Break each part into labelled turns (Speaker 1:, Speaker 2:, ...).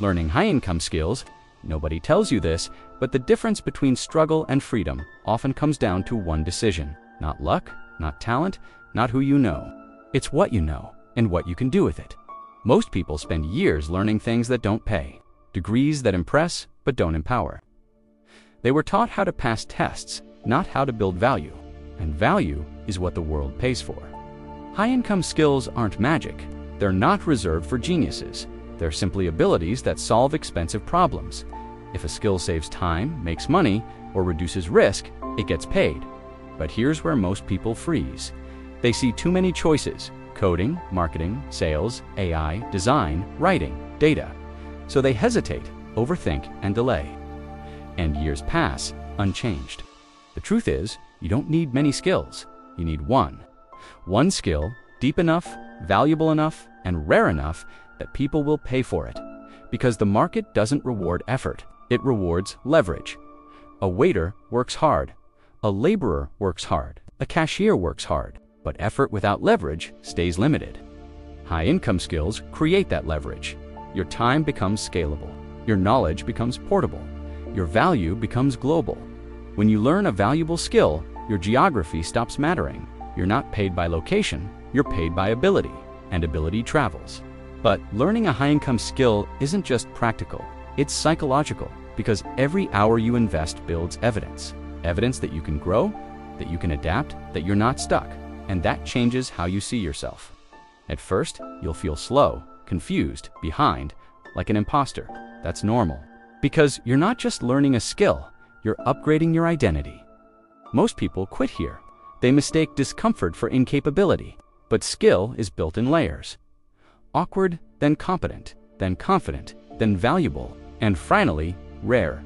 Speaker 1: Learning high-income skills, nobody tells you this, but the difference between struggle and freedom often comes down to one decision. Not luck, not talent, not who you know. It's what you know and what you can do with it. Most people spend years learning things that don't pay, degrees that impress but don't empower. They were taught how to pass tests, not how to build value, and value is what the world pays for. High-income skills aren't magic. They're not reserved for geniuses. They're simply abilities that solve expensive problems. If a skill saves time, makes money, or reduces risk, it gets paid. But here's where most people freeze. They see too many choices: coding, marketing, sales, AI, design, writing, data. So they hesitate, overthink, and delay. And years pass unchanged. The truth is, you don't need many skills. You need one. One skill, deep enough, valuable enough, and rare enough that people will pay for it. Because the market doesn't reward effort, it rewards leverage. A waiter works hard. A laborer works hard. A cashier works hard. But effort without leverage stays limited. High-income skills create that leverage. Your time becomes scalable. Your knowledge becomes portable. Your value becomes global. When you learn a valuable skill, your geography stops mattering. You're not paid by location, you're paid by ability, and ability travels. But learning a high-income skill isn't just practical, it's psychological, because every hour you invest builds evidence. Evidence that you can grow, that you can adapt, that you're not stuck, and that changes how you see yourself. At first, you'll feel slow, confused, behind, like an imposter. That's normal. Because you're not just learning a skill, you're upgrading your identity. Most people quit here. They mistake discomfort for incapability, but skill is built in layers. Awkward, then competent, then confident, then valuable, and finally, rare.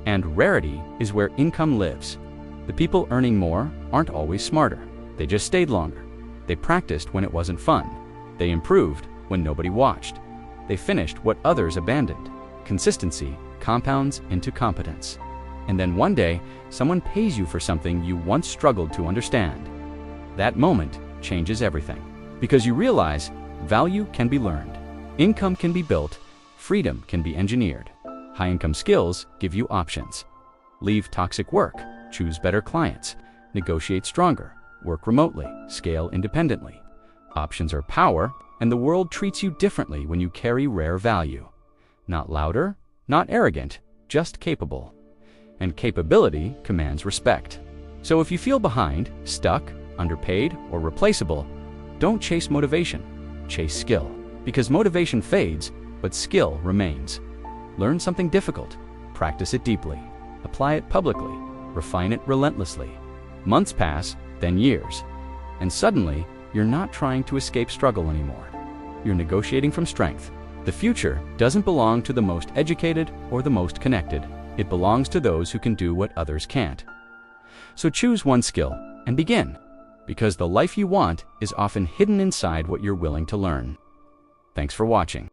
Speaker 1: And rarity is where income lives. The people earning more aren't always smarter. They just stayed longer. They practiced when it wasn't fun. They improved when nobody watched. They finished what others abandoned. Consistency compounds into competence. And then one day, someone pays you for something you once struggled to understand. That moment changes everything. Because you realize value can be learned, income can be built, freedom can be engineered. High-income skills give you options. Leave toxic work, choose better clients, negotiate stronger, work remotely, scale independently. Options are power, and the world treats you differently when you carry rare value. Not louder, not arrogant, just capable. And capability commands respect. So if you feel behind, stuck, underpaid, or replaceable, don't chase motivation, chase skill. Because motivation fades, but skill remains. Learn something difficult, practice it deeply, apply it publicly, refine it relentlessly. Months pass, then years, and suddenly you're not trying to escape struggle anymore. You're negotiating from strength. The future doesn't belong to the most educated or the most connected. It belongs to those who can do what others can't. So choose one skill and begin, because the life you want is often hidden inside what you're willing to learn. Thanks for watching.